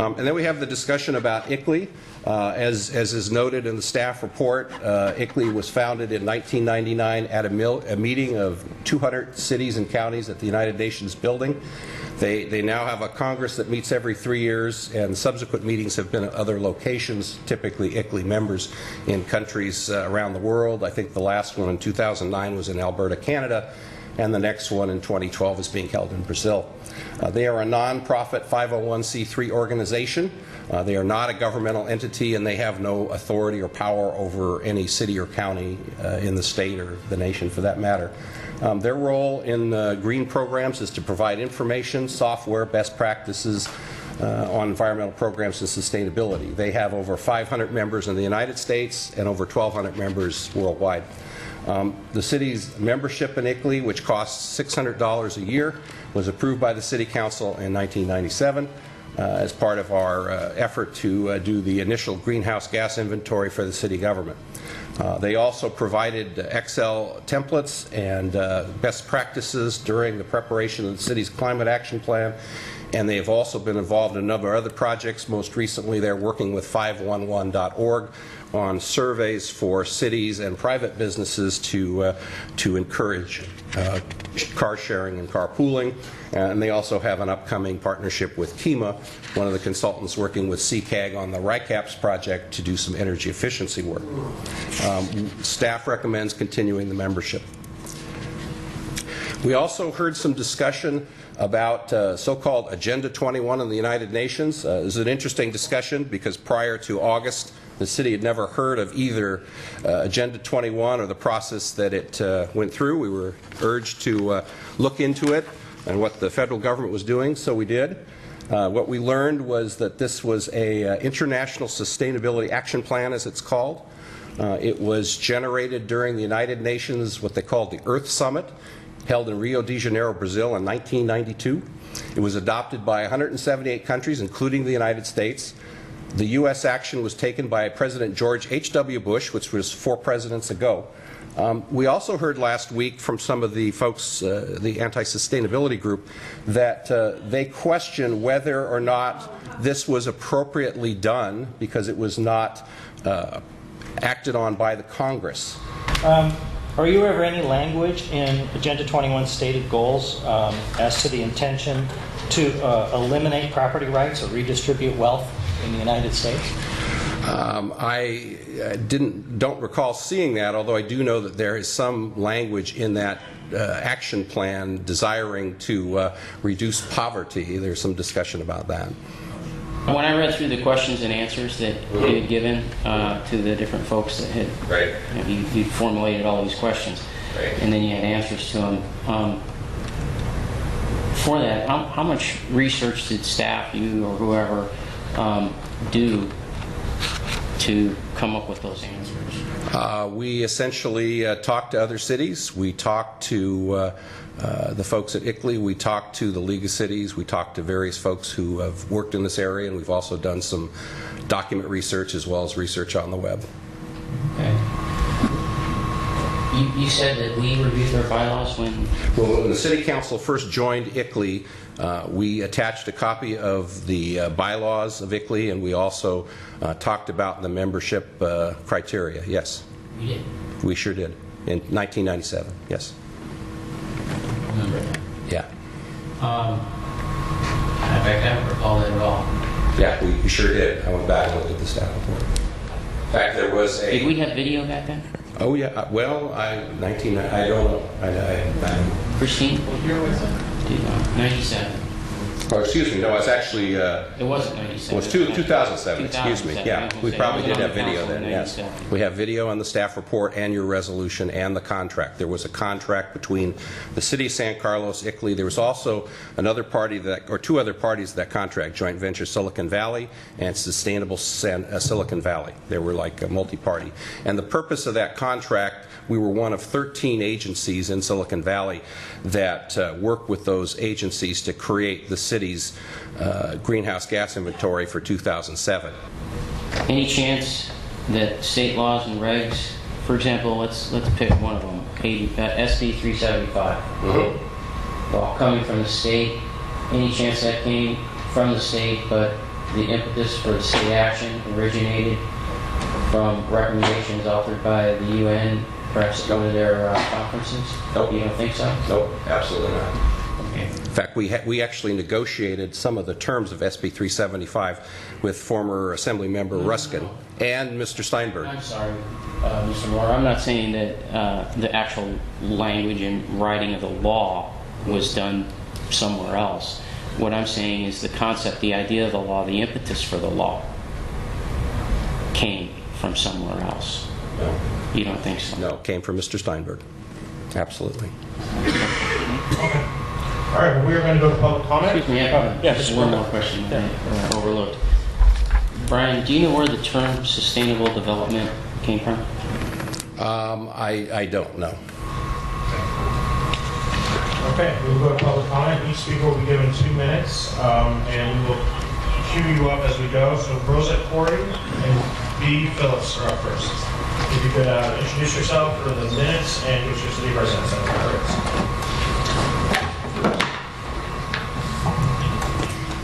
And then we have the discussion about ICLEI. As is noted in the staff report, ICLEI was founded in 1999 at a meeting of 200 cities and counties at the United Nations building. They now have a Congress that meets every 3 years, and subsequent meetings have been at other locations, typically ICLEI members in countries around the world. I think the last one in 2009 was in Alberta, Canada, and the next one in 2012 is being held in Brazil. They are a non-profit 501c3 organization. They are not a governmental entity, and they have no authority or power over any city or county in the state or the nation for that matter. Their role in green programs is to provide information, software, best practices on environmental programs and sustainability. They have over 500 members in the United States and over 1,200 members worldwide. The city's membership in ICLEI, which costs $600 a year, was approved by the City Council in 1997 as part of our effort to do the initial greenhouse gas inventory for the city government. They also provided Excel templates and best practices during the preparation of the city's climate action plan, and they have also been involved in a number of other projects. Most recently, they're working with 511.org on surveys for cities and private businesses to encourage car sharing and carpooling. And they also have an upcoming partnership with KEMA, one of the consultants working with CCAG on the RICAPS project to do some energy efficiency work. Staff recommends continuing the membership. We also heard some discussion about so-called Agenda 21 in the United Nations. It was an interesting discussion because prior to August, the city had never heard of either Agenda 21 or the process that it went through. We were urged to look into it and what the federal government was doing, so we did. What we learned was that this was a International Sustainability Action Plan, as it's called. It was generated during the United Nations, what they called the Earth Summit, held in Rio de Janeiro, Brazil in 1992. It was adopted by 178 countries, including the United States. The U.S. action was taken by President George H.W. Bush, which was 4 presidents ago. We also heard last week from some of the folks, the anti-sustainability group, that they question whether or not this was appropriately done because it was not acted on by the Congress. Are you aware of any language in Agenda 21 stated goals as to the intention to eliminate property rights or redistribute wealth in the United States? I don't recall seeing that, although I do know that there is some language in that action plan desiring to reduce poverty. There's some discussion about that. When I read through the questions and answers that he had given to the different folks that had, right. He formulated all these questions, right. And then you had answers to them. For that, how much research did staff, you or whoever, do to come up with those answers? We essentially talked to other cities. We talked to the folks at ICLEI. We talked to the League of Cities. We talked to various folks who have worked in this area, and we've also done some document research as well as research on the web. Okay. You said that we reviewed their bylaws when? Well, when the City Council first joined ICLEI, we attached a copy of the bylaws of ICLEI, and we also talked about the membership criteria. Yes. You did? We sure did. In 1997, yes. I remember that. Yeah. In fact, I don't recall that at all. Yeah, we sure did. I went back and looked at the staff report. In fact, there was a... Did we have video back then? Oh, yeah. Well, I don't know. Christine, what year was it? 97. Oh, excuse me. No, it's actually... it wasn't 97. It was 2007. Excuse me. Yeah, we probably did have video then, yes. We have video on the staff report and your resolution and the contract. There was a contract between the City of San Carlos, ICLEI. There was also another party that, or 2 other parties to that contract, Joint Venture Silicon Valley and Sustainable Silicon Valley. They were like a multi-party. And the purpose of that contract, we were one of 13 agencies in Silicon Valley that worked with those agencies to create the city's greenhouse gas inventory for 2007. Any chance that state laws and regs, for example, let's pick one of them, SB 375, mm-hmm. well, coming from the state, any chance that came from the state but the impetus for the city action originated from recommendations authored by the UN, perhaps go to their conferences? Nope. You don't think so? Nope, absolutely not. Okay. In fact, we actually negotiated some of the terms of SB 375 with former Assembly Member Ruskin and Mr. Steinberg. I'm sorry, Mr. Moore. I'm not saying that the actual language and writing of the law was done somewhere else. What I'm saying is the concept, the idea of the law, the impetus for the law came from somewhere else. No. You don't think so? No, it came from Mr. Steinberg. Absolutely. Okay. All right, well, we are going to go to public comment. Excuse me, just one more question I overlooked. Brian, do you know where the term sustainable development came from? I don't know. Okay, we will go to public comment. Each speaker will be given 2 minutes, and we will cue you up as we go. So Rosette Corey and B. Phillips are up first. If you could introduce yourself for the minutes and which your city residents are.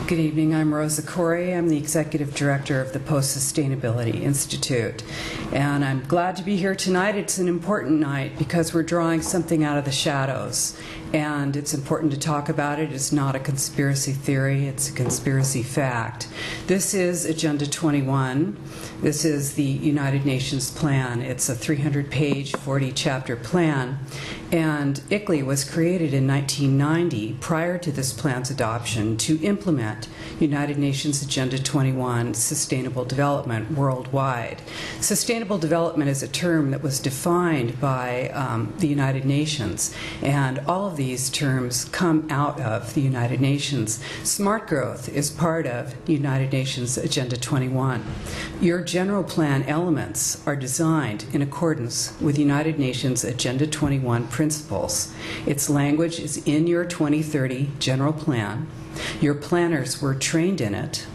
Good evening. I'm Rosa Corey. I'm the Executive Director of the Post-Sustainability Institute. And I'm glad to be here tonight. It's an important night because we're drawing something out of the shadows. And it's important to talk about it. It's not a conspiracy theory. It's a conspiracy fact. This is Agenda 21. This is the United Nations plan. It's a 300-page, 40-chapter plan. And ICLEI was created in 1990, prior to this plan's adoption, to implement United Nations Agenda 21 Sustainable Development worldwide. Sustainable development is a term that was defined by the United Nations, and all of these terms come out of the United Nations. Smart growth is part of United Nations Agenda 21. Your general plan elements are designed in accordance with United Nations Agenda 21 principles. Its language is in your 2030 general plan. Your planners were trained in it.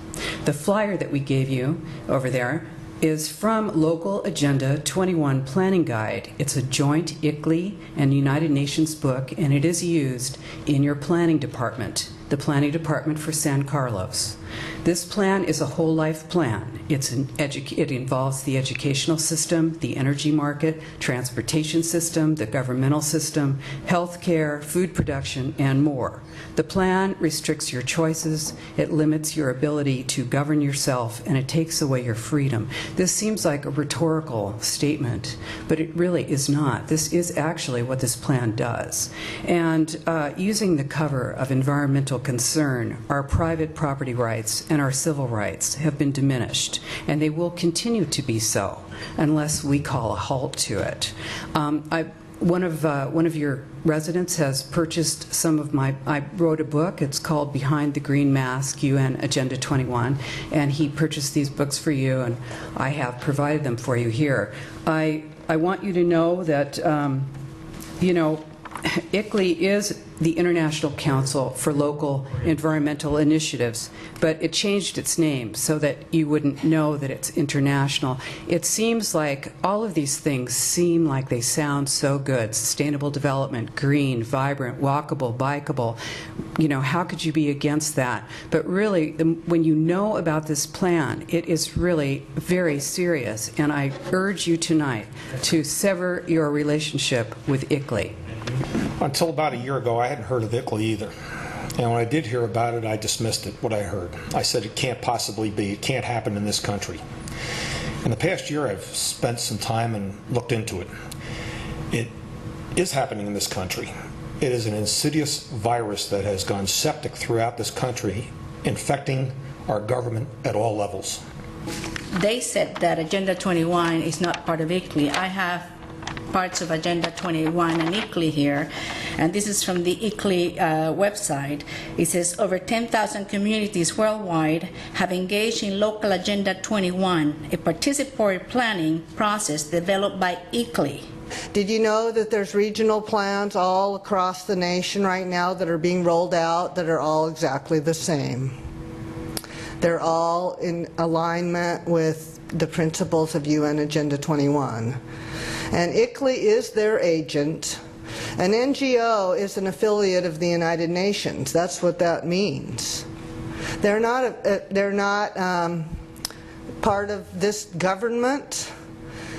The flyer that we gave you over there is from Local Agenda 21 Planning Guide. It's a joint ICLEI and United Nations book, and it is used in your planning department, the planning department for San Carlos. This plan is a whole life plan. It involves the educational system, the energy market, transportation system, the governmental system, healthcare, food production, and more. The plan restricts your choices, it limits your ability to govern yourself, and it takes away your freedom. This seems like a rhetorical statement, but it really is not. This is actually what this plan does. And using the cover of environmental concern, our private property rights and our civil rights have been diminished, and they will continue to be so unless we call a halt to it. One of your residents has purchased some of my, I wrote a book, it's called Behind the Green Mask, UN Agenda 21, and he purchased these books for you, and I have provided them for you here. I want you to know that, you know, ICLEI is the International Council for Local Environmental Initiatives, but it changed its name so that you wouldn't know that it's international. It seems like all of these things seem like they sound so good. Sustainable development, green, vibrant, walkable, bikeable. You know, how could you be against that? But really, when you know about this plan, it is really very serious, and I urge you tonight to sever your relationship with ICLEI. Until about a year ago, I hadn't heard of ICLEI either. And when I did hear about it, I dismissed it, what I heard. I said it can't possibly be, it can't happen in this country. In the past year, I've spent some time and looked into it. It is happening in this country. It is an insidious virus that has gone septic throughout this country, infecting our government at all levels. They said that Agenda 21 is not part of ICLEI. I have parts of Agenda 21 and ICLEI here, and this is from the ICLEI website. It says over 10,000 communities worldwide have engaged in local Agenda 21, a participatory planning process developed by ICLEI. Did you know that there's regional plans all across the nation right now that are being rolled out that are all exactly the same? They're all in alignment with the principles of UN Agenda 21. And ICLEI is their agent. An NGO is an affiliate of the United Nations. That's what that means. They're not part of this government.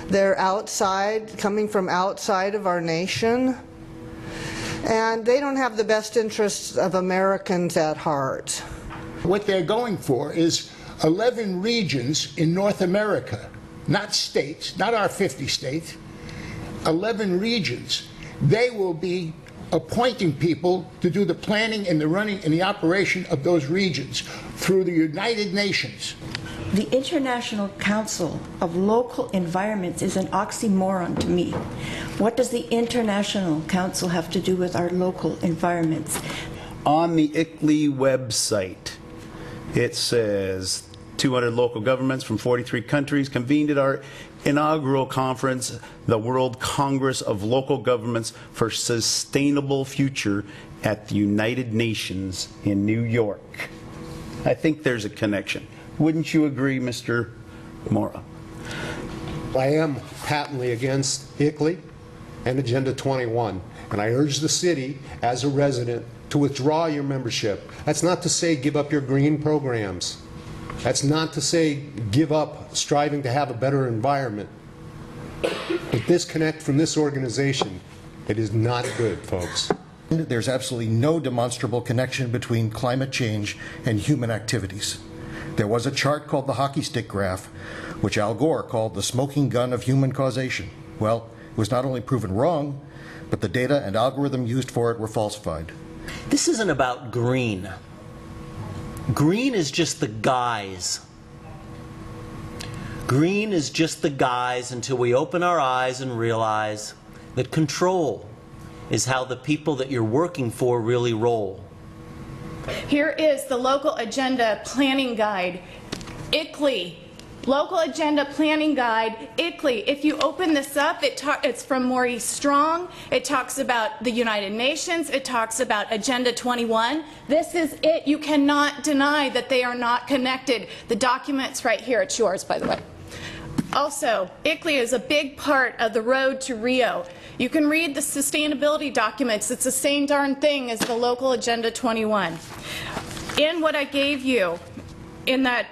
They're outside, coming from outside of our nation. And they don't have the best interests of Americans at heart. What they're going for is 11 regions in North America, not states, not our 50 states, 11 regions. They will be appointing people to do the planning and the running and the operation of those regions through the United Nations. The International Council of Local Environments is an oxymoron to me. What does the International Council have to do with our local environments? On the ICLEI website, it says 200 local governments from 43 countries convened at our inaugural conference, the World Congress of Local Governments for Sustainable Future at the United Nations in New York. I think there's a connection. Wouldn't you agree, Mr. Mora? I am patently against ICLEI and Agenda 21, and I urge the city, as a resident, to withdraw your membership. That's not to say give up your green programs. That's not to say give up striving to have a better environment. But disconnect from this organization, it is not good, folks. There's absolutely no demonstrable connection between climate change and human activities. There was a chart called the hockey stick graph, which Al Gore called the smoking gun of human causation. Well, it was not only proven wrong, but the data and algorithm used for it were falsified. This isn't about green. Green is just the guise. Green is just the guise until we open our eyes and realize that control is how the people that you're working for really roll. Here is the Local Agenda Planning Guide, ICLEI. Local Agenda Planning Guide, ICLEI. If you open this up, it's from Maurice Strong. It talks about the United Nations. It talks about Agenda 21. This is it. You cannot deny that they are not connected. The document's right here. It's yours, by the way. Also, ICLEI is a big part of the road to Rio. You can read the sustainability documents. It's the same darn thing as the Local Agenda 21. In what I gave you, in that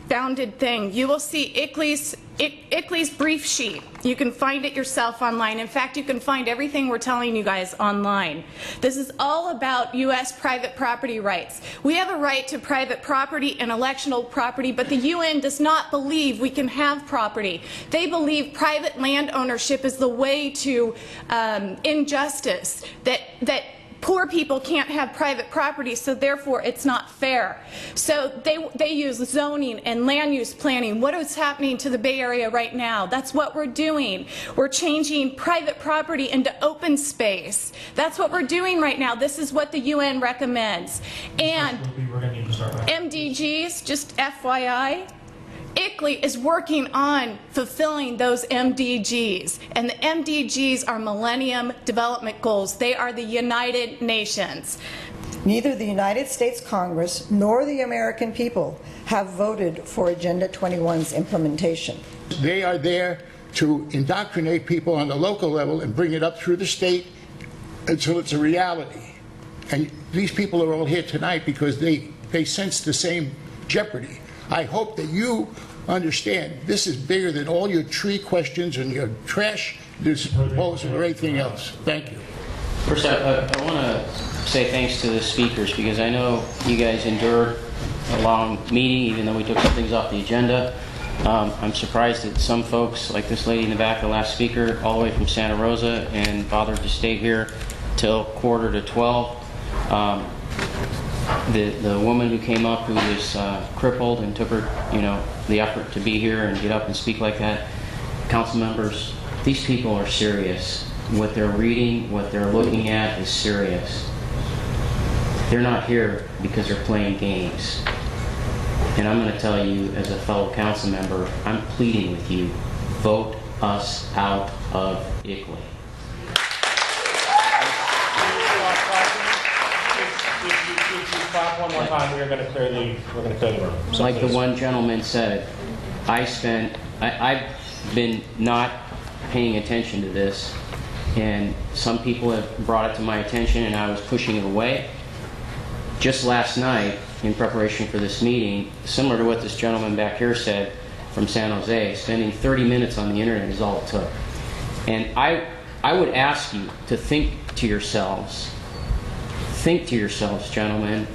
bounded thing, you will see ICLEI's brief sheet. You can find it yourself online. In fact, you can find everything we're telling you guys online. This is all about U.S. private property rights. We have a right to private property and electional property, but the UN does not believe we can have property. They believe private land ownership is the way to injustice, that poor people can't have private property, so therefore it's not fair. So they use zoning and land use planning. What is happening to the Bay Area right now? That's what we're doing. We're changing private property into open space. That's what we're doing right now. This is what the UN recommends. And MDGs, just FYI, ICLEI is working on fulfilling those MDGs, and the MDGs are Millennium Development Goals. They are the United Nations. Neither the United States Congress nor the American people have voted for Agenda 21's implementation. They are there to indoctrinate people on the local level and bring it up through the state until it's a reality. And these people are all here tonight because they sense the same jeopardy. I hope that you understand this is bigger than all your tree questions and your trash proposal or anything else. Thank you. First, I want to say thanks to the speakers, because I know you guys endured a long meeting even though we took some things off the agenda. I'm surprised that some folks, like this lady in the back, the last speaker, all the way from Santa Rosa, and bothered to stay here till 11:45. The woman who came up who was crippled and took her, the effort to be here and get up and speak like that. Council members, these people are serious. What they're reading, what they're looking at is serious. They're not here because they're playing games. And I'm going to tell you, as a fellow council member, I'm pleading with you, vote us out of ICLEI. One more time, we're going to clear the room. Like the one gentleman said, I've been not paying attention to this, and some people have brought it to my attention and I was pushing it away. just last night, in preparation for this meeting, similar to what this gentleman back here said from San Jose, spending 30 minutes on the internet is all it took. And I would ask you to think to yourselves, gentlemen,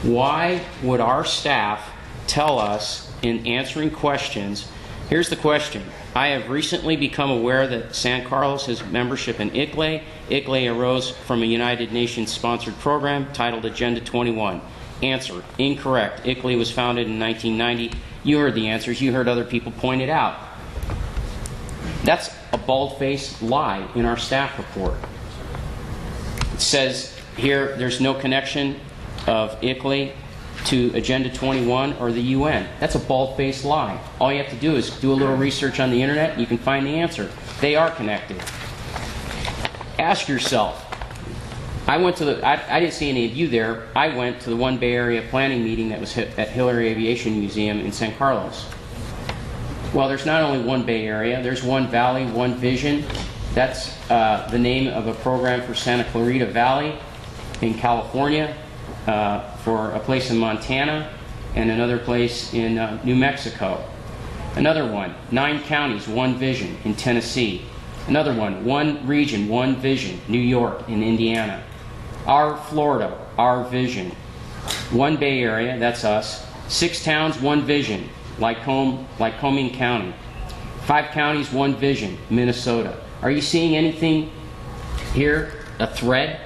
why would our staff tell us in answering questions? Here's the question. I have recently become aware that San Carlos has membership in ICLEI. ICLEI arose from a United Nations sponsored program titled Agenda 21. Answer, incorrect. ICLEI was founded in 1990. You heard the answers. You heard other people point it out. That's a bald-faced lie in our staff report. It says here there's no connection of ICLEI to Agenda 21 or the UN. That's a bald-faced lie. All you have to do is do a little research on the internet and you can find the answer. They are connected. Ask yourself, I didn't see any of you there. I went to the One Bay Area planning meeting that was at Hillary Aviation Museum in San Carlos. Well, there's not only one Bay Area, there's one Valley, one Vision. That's the name of a program for Santa Clarita Valley in California, for a place in Montana, and another place in New Mexico. Another one, 9 counties, one vision in Tennessee. Another one region, one vision, New York and Indiana. Our Florida, our vision. One Bay Area, that's us. 6 towns, one vision, Lycoming County. 5 counties, one vision, Minnesota. Are you seeing anything here, a thread?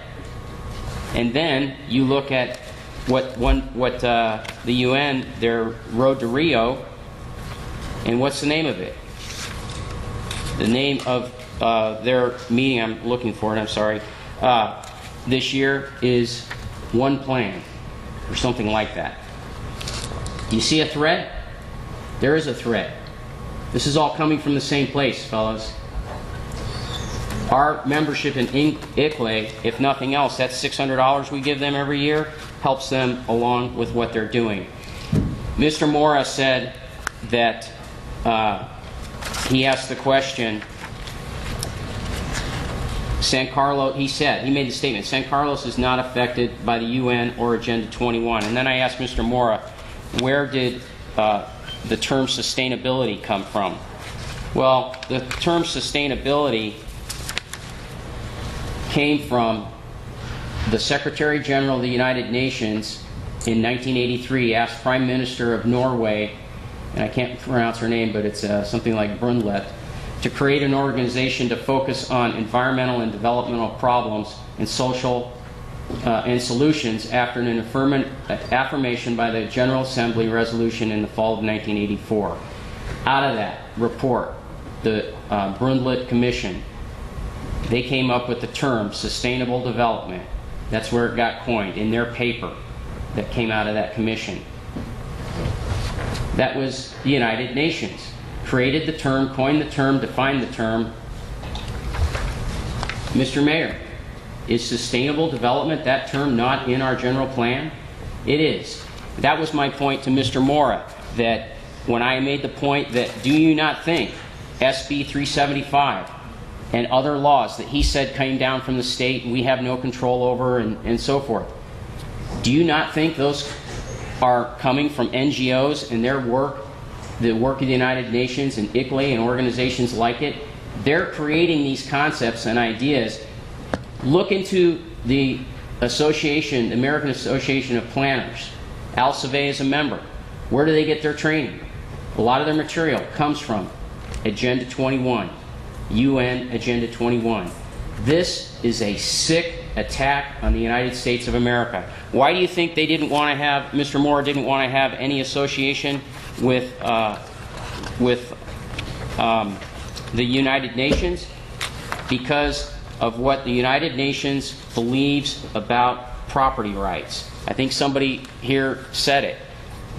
And then you look at what the UN, their Road to Rio, and what's the name of it? The name of their meeting, I'm looking for it, I'm sorry, this year is One Plan, or something like that. Do you see a thread? There is a thread. This is all coming from the same place, fellas. Our membership in ICLEI, if nothing else, that's $600 we give them every year, helps them along with what they're doing. Mr. Mora said that he asked the question, San Carlos, he made the statement, San Carlos is not affected by the UN or Agenda 21. And then I asked Mr. Mora, where did the term sustainability come from? Well, the term sustainability came from the Secretary General of the United Nations in 1983 asked Prime Minister of Norway, and I can't pronounce her name, but it's something like Brundtland, to create an organization to focus on environmental and developmental problems and social and solutions after an affirmation by the General Assembly resolution in the fall of 1984. Out of that report, the Brundtland Commission, they came up with the term sustainable development. That's where it got coined, in their paper that came out of that commission. That was the United Nations. Created the term, coined the term, defined the term. Mr. Mayor, is sustainable development, that term, not in our general plan? It is. That was my point to Mr. Mora, that when I made the point that, do you not think SB 375 and other laws that he said came down from the state and we have no control over and so forth, do you not think those are coming from NGOs and their work, the work of the United Nations and ICLEI and organizations like it? They're creating these concepts and ideas. Look into the association, the American Association of Planners. Al Savay is a member. Where do they get their training? A lot of their material comes from Agenda 21, UN Agenda 21. This is a sick attack on the United States of America. Why do you think they didn't want to have, Mr. Moore didn't want to have any association with the United Nations? Because of what the United Nations believes about property rights. I think somebody here said it.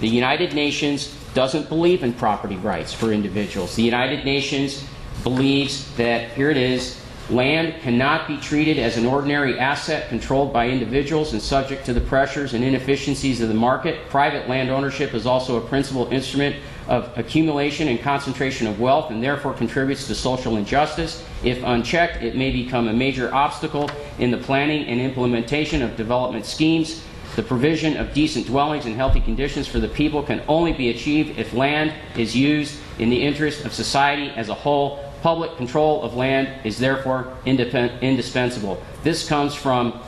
The United Nations doesn't believe in property rights for individuals. The United Nations believes that, here it is, land cannot be treated as an ordinary asset controlled by individuals and subject to the pressures and inefficiencies of the market. Private land ownership is also a principal instrument of accumulation and concentration of wealth and therefore contributes to social injustice. If unchecked, it may become a major obstacle in the planning and implementation of development schemes. The provision of decent dwellings and healthy conditions for the people can only be achieved if land is used in the interest of society as a whole. Public control of land is therefore indispensable. This comes from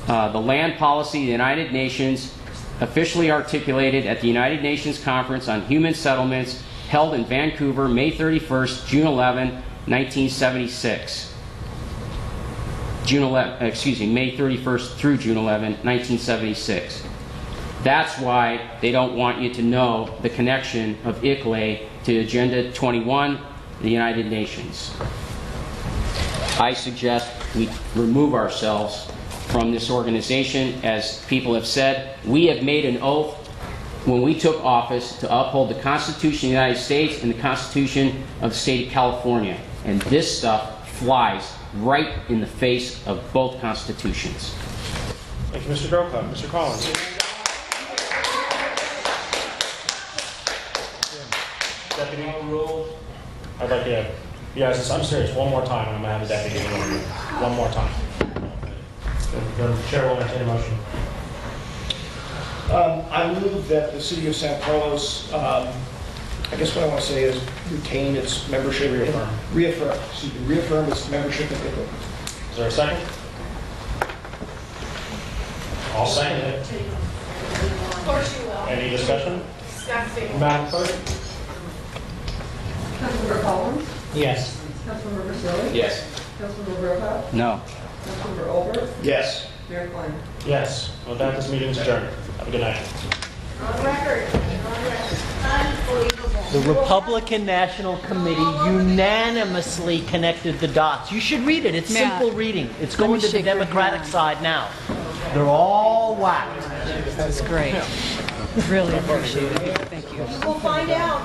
the land policy of the United Nations, officially articulated at the United Nations Conference on Human Settlements held in Vancouver, May 31st, June 11, 1976. May 31st through June 11, 1976. That's why they don't want you to know the connection of ICLEI to Agenda 21, the United Nations. I suggest we remove ourselves from this organization. As people have said, we have made an oath when we took office to uphold the Constitution of the United States and the Constitution of the State of California. And this stuff flies right in the face of both constitutions. Thank you, Mr. Grocott. Mr. Collins. Deputy rule. I'd like to, yes, I'm serious, one more time, and I'm going to have the deputy give it one more time. The chair will entertain a motion. I move that the city of San Carlos, I guess what I want to say is retain its membership. Reaffirm its membership in ICLEI. Is there a second? I'll second it. Of course you will. Any discussion? Disgusting. Madam Clerk? Councilmember Collins? Yes. Councilmember Silly? Yes. Councilmember Grocott? No. Councilmember Olbert? Yes. Mayor Klein? Yes. With that, this meeting is adjourned. Have a good night. On record. Unbelievable. The Republican National Committee unanimously connected the dots. You should read it. It's Matt, simple reading. It's let me going to the shake your Democratic hand. side now. They're all whacked. That's great. Really appreciate it. Thank you. We'll find out.